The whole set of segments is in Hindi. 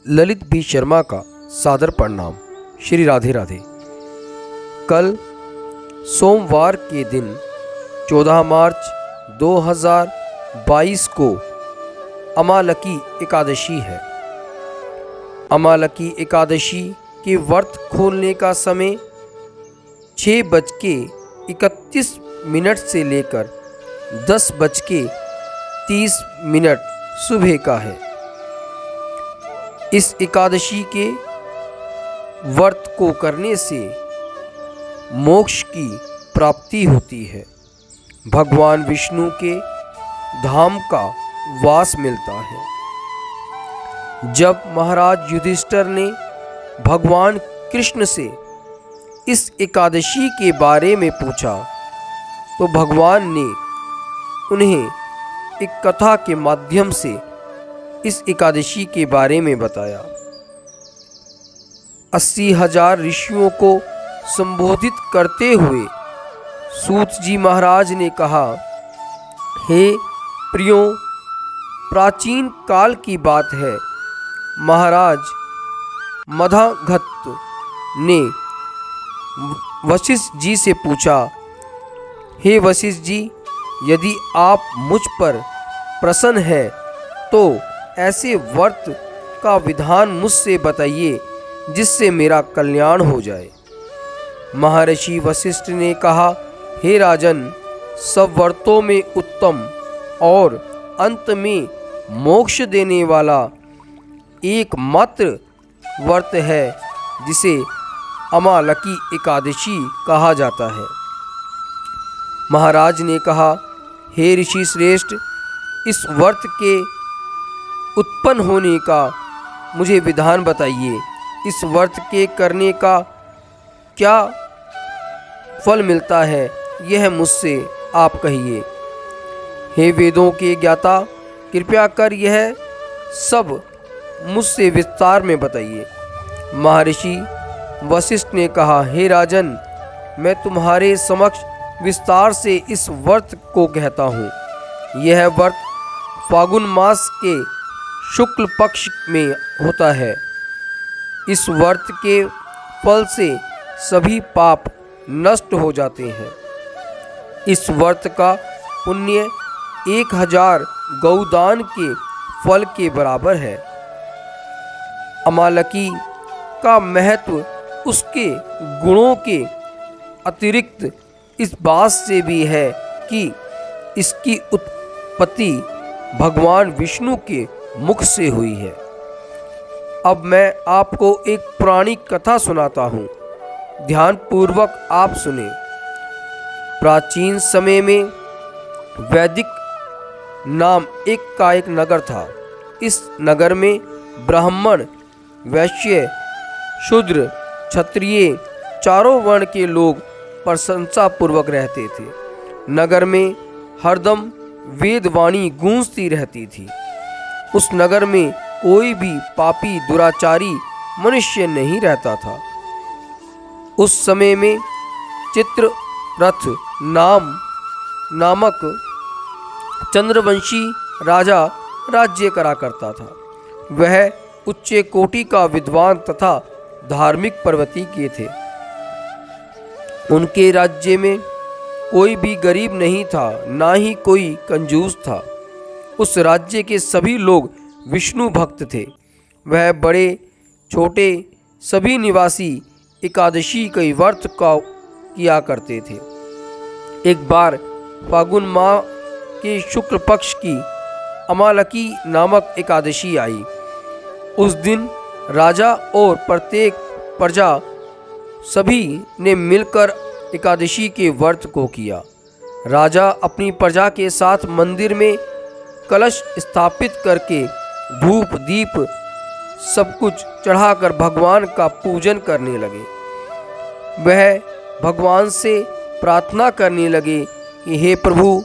ललित बी शर्मा का सादर प्रणाम। श्री राधे राधे। कल सोमवार के दिन 14 मार्च 2022 को अमालकी एकादशी है। अमालकी एकादशी के व्रत खोलने का समय 6:31 से लेकर 10:30 सुबह का है। इस एकादशी के व्रत को करने से मोक्ष की प्राप्ति होती है। भगवान विष्णु के धाम का वास मिलता है। जब महाराज युधिष्ठिर ने भगवान कृष्ण से इस एकादशी के बारे में पूछा तो भगवान ने उन्हें एक कथा के माध्यम से इस एकादशी के बारे में बताया। 80,000 ऋषियों को संबोधित करते हुए सूत जी महाराज ने कहा, हे प्रियो, प्राचीन काल की बात है। महाराज मधाघत ने वशिष्ठ जी से पूछा, हे वशिष्ठ जी, यदि आप मुझ पर प्रसन्न हैं तो ऐसे व्रत का विधान मुझसे बताइए जिससे मेरा कल्याण हो जाए। महर्षि वशिष्ठ ने कहा, हे राजन, सब व्रतों में उत्तम और अंत में मोक्ष देने वाला एकमात्र व्रत है जिसे अमालकी एकादशी कहा जाता है। महाराज ने कहा, हे ऋषि श्रेष्ठ, इस व्रत के उत्पन्न होने का मुझे विधान बताइए। इस व्रत के करने का क्या फल मिलता है, यह मुझसे आप कहिए। हे वेदों के ज्ञाता, कृपया कर यह सब मुझसे विस्तार में बताइए। महर्षि वशिष्ठ ने कहा, हे राजन, मैं तुम्हारे समक्ष विस्तार से इस व्रत को कहता हूँ। यह व्रत फागुन मास के शुक्ल पक्ष में होता है। इस व्रत के फल से सभी पाप नष्ट हो जाते हैं। इस व्रत का पुण्य 1000 गौदान के फल के बराबर है। अमालकी का महत्व उसके गुणों के अतिरिक्त इस बात से भी है कि इसकी उत्पत्ति भगवान विष्णु के मुख से हुई है। अब मैं आपको एक पुरानी कथा सुनाता हूँ, ध्यानपूर्वक आप सुने। प्राचीन समय में वैदिक नाम का एक नगर था। इस नगर में ब्राह्मण, वैश्य, शूद्र, क्षत्रिय चारों वर्ण के लोग प्रशंसापूर्वक रहते थे। नगर में हरदम वेदवाणी गूंजती रहती थी। उस नगर में कोई भी पापी दुराचारी मनुष्य नहीं रहता था। उस समय में चित्ररथ नामक चंद्रवंशी राजा राज्य करा करता था। वह उच्च कोटि का विद्वान तथा धार्मिक प्रवृत्ति के थे। उनके राज्य में कोई भी गरीब नहीं था, ना ही कोई कंजूस था। उस राज्य के सभी लोग विष्णु भक्त थे। वह बड़े छोटे सभी निवासी एकादशी के व्रत का किया करते थे। एक बार फागुन माह के शुक्ल पक्ष की अमालकी नामक एकादशी आई। उस दिन राजा और प्रत्येक प्रजा सभी ने मिलकर एकादशी के व्रत को किया। राजा अपनी प्रजा के साथ मंदिर में कलश स्थापित करके धूप दीप सब कुछ चढ़ाकर भगवान का पूजन करने लगे। वह भगवान से प्रार्थना करने लगे कि हे प्रभु,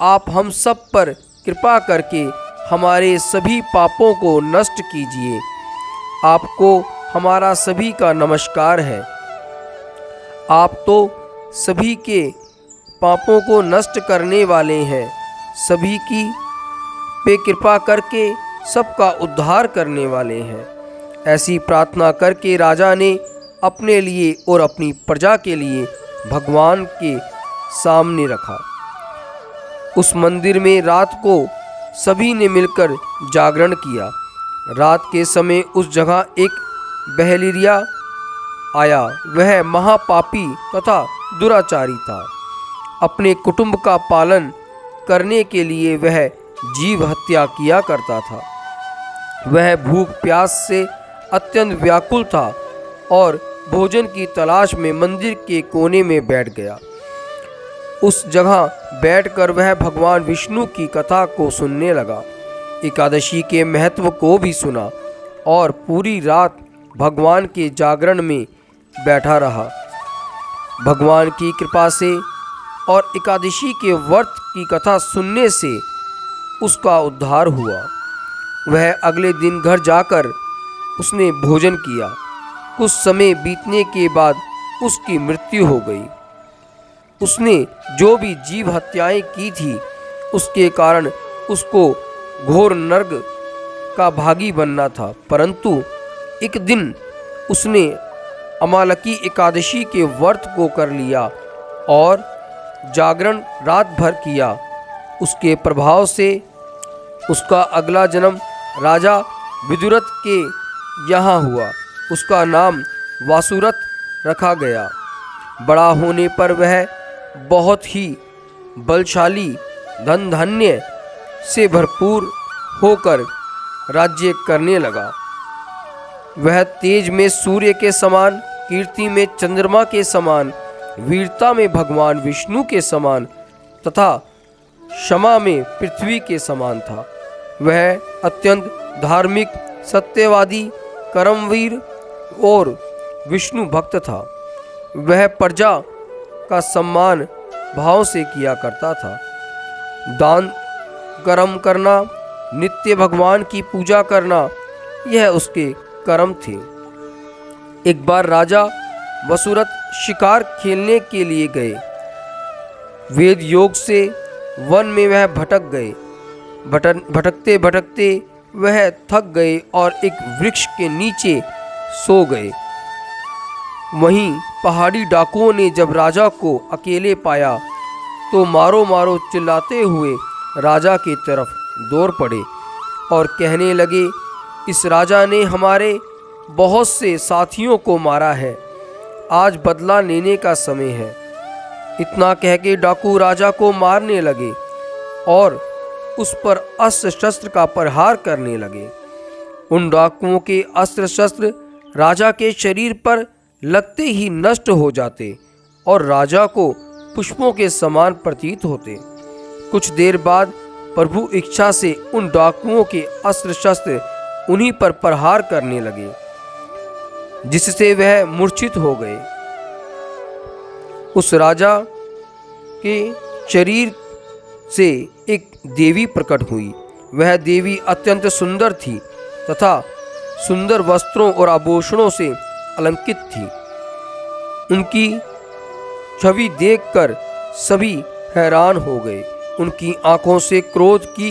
आप हम सब पर कृपा करके हमारे सभी पापों को नष्ट कीजिए। आपको हमारा सभी का नमस्कार है। आप तो सभी के पापों को नष्ट करने वाले हैं। सभी की पे कृपा करके सबका उद्धार करने वाले हैं। ऐसी प्रार्थना करके राजा ने अपने लिए और अपनी प्रजा के लिए भगवान के सामने रखा। उस मंदिर में रात को सभी ने मिलकर जागरण किया। रात के समय उस जगह एक बहलिरिया आया। वह महापापी तथा दुराचारी था। अपने कुटुंब का पालन करने के लिए वह जीव हत्या किया करता था। वह भूख प्यास से अत्यंत व्याकुल था और भोजन की तलाश में मंदिर के कोने में बैठ गया। उस जगह बैठकर वह भगवान विष्णु की कथा को सुनने लगा। एकादशी के महत्व को भी सुना और पूरी रात भगवान के जागरण में बैठा रहा। भगवान की कृपा से और एकादशी के व्रत की कथा सुनने से उसका उद्धार हुआ। वह अगले दिन घर जाकर उसने भोजन किया। कुछ समय बीतने के बाद उसकी मृत्यु हो गई। उसने जो भी जीव हत्याएं की थी उसके कारण उसको घोर नर्क का भागी बनना था। परंतु एक दिन उसने अमालकी एकादशी के व्रत को कर लिया और जागरण रात भर किया। उसके प्रभाव से उसका अगला जन्म राजा विदुरथ के यहाँ हुआ। उसका नाम वासुरथ रखा गया। बड़ा होने पर वह बहुत ही बलशाली, धन धान्य से भरपूर होकर राज्य करने लगा। वह तेज में सूर्य के समान, कीर्ति में चंद्रमा के समान, वीरता में भगवान विष्णु के समान तथा क्षमा में पृथ्वी के समान था। वह अत्यंत धार्मिक, सत्यवादी, कर्मवीर और विष्णु भक्त था। वह प्रजा का सम्मान भाव से किया करता था। दान कर्म करना, नित्य भगवान की पूजा करना, यह उसके कर्म थे। एक बार राजा वसुरथ शिकार खेलने के लिए गए। वेद योग से वन में वह भटक गए। भटकते भटकते वह थक गए और एक वृक्ष के नीचे सो गए। वहीं पहाड़ी डाकुओं ने जब राजा को अकेले पाया तो मारो मारो चिल्लाते हुए राजा की तरफ दौड़ पड़े और कहने लगे, इस राजा ने हमारे बहुत से साथियों को मारा है, आज बदला लेने का समय है। इतना कह के डाकू राजा को मारने लगे और उस पर अस्त्र शस्त्र का प्रहार करने लगे। उन डाकुओं के अस्त्र शस्त्र राजा के शरीर पर लगते ही नष्ट हो जाते और राजा को पुष्पों के समान प्रतीत होते। कुछ देर बाद प्रभु इच्छा से उन डाकुओं के अस्त्र शस्त्र उन्हीं पर प्रहार करने लगे, जिससे वह मूर्छित हो गए। उस राजा के शरीर से एक देवी प्रकट हुई। वह देवी अत्यंत सुंदर थी तथा सुंदर वस्त्रों और आभूषणों से अलंकृत थी। उनकी छवि देखकर सभी हैरान हो गए। उनकी आंखों से क्रोध की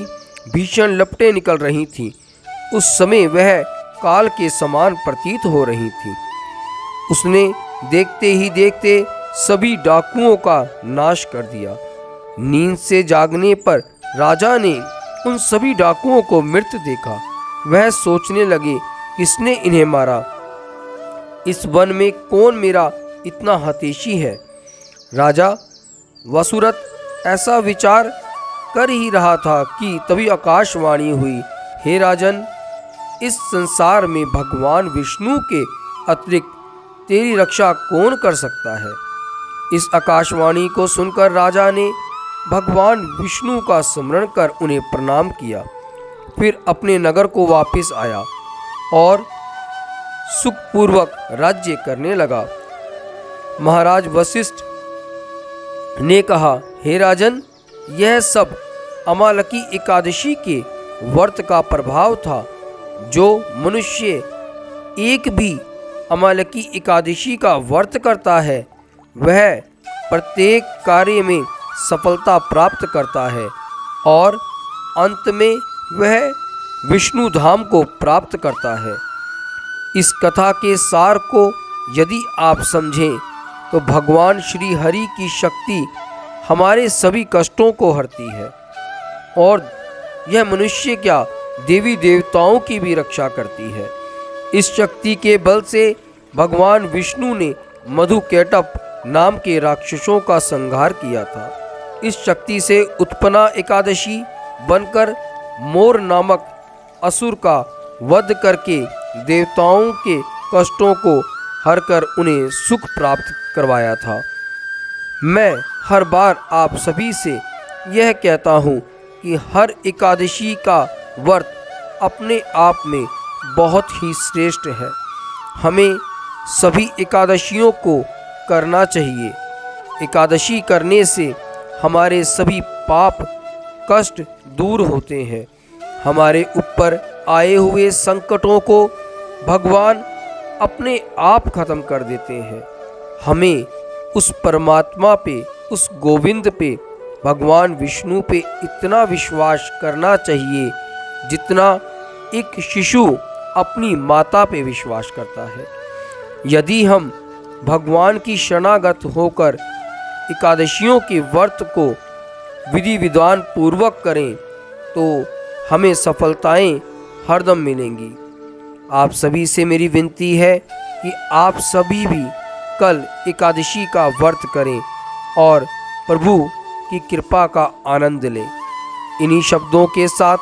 भीषण लपटें निकल रही थीं। उस समय वह काल के समान प्रतीत हो रही थी। उसने देखते ही देखते सभी डाकुओं का नाश कर दिया। नींद से जागने पर राजा ने उन सभी डाकुओं को मृत देखा। वह सोचने लगे, किसने इन्हें मारा? इस वन में कौन मेरा इतना हितैषी है? राजा वसुरथ ऐसा विचार कर ही रहा था कि तभी आकाशवाणी हुई, हे राजन, इस संसार में भगवान विष्णु के अतिरिक्त तेरी रक्षा कौन कर सकता है? इस आकाशवाणी को सुनकर राजा ने भगवान विष्णु का स्मरण कर उन्हें प्रणाम किया। फिर अपने नगर को वापस आया और सुखपूर्वक राज्य करने लगा। महाराज वशिष्ठ ने कहा, हे राजन, यह सब अमालकी एकादशी के व्रत का प्रभाव था। जो मनुष्य एक भी अमालकी एकादशी का व्रत करता है वह प्रत्येक कार्य में सफलता प्राप्त करता है और अंत में वह विष्णु धाम को प्राप्त करता है। इस कथा के सार को यदि आप समझें तो भगवान श्री हरि की शक्ति हमारे सभी कष्टों को हरती है और यह मनुष्य क्या देवी देवताओं की भी रक्षा करती है। इस शक्ति के बल से भगवान विष्णु ने मधुकैटभ नाम के राक्षसों का संहार किया था। इस शक्ति से उत्पन्ना एकादशी बनकर मोर नामक असुर का वध करके देवताओं के कष्टों को हरकर उन्हें सुख प्राप्त करवाया था। मैं हर बार आप सभी से यह कहता हूँ कि हर एकादशी का व्रत अपने आप में बहुत ही श्रेष्ठ है। हमें सभी एकादशियों को करना चाहिए। एकादशी करने से हमारे सभी पाप कष्ट दूर होते हैं। हमारे ऊपर आए हुए संकटों को भगवान अपने आप खत्म कर देते हैं। हमें उस परमात्मा पे, उस गोविंद पे, भगवान विष्णु पे इतना विश्वास करना चाहिए जितना एक शिशु अपनी माता पे विश्वास करता है। यदि हम भगवान की शरणागत होकर एकादशियों के व्रत को विधि विधान पूर्वक करें तो हमें सफलताएं हरदम मिलेंगी। आप सभी से मेरी विनती है कि आप सभी भी कल एकादशी का व्रत करें और प्रभु की कृपा का आनंद लें। इन्हीं शब्दों के साथ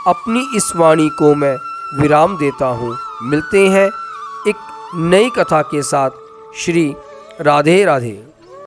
अपनी इस वाणी को मैं विराम देता हूँ। मिलते हैं एक नई कथा के साथ। श्री राधे राधे।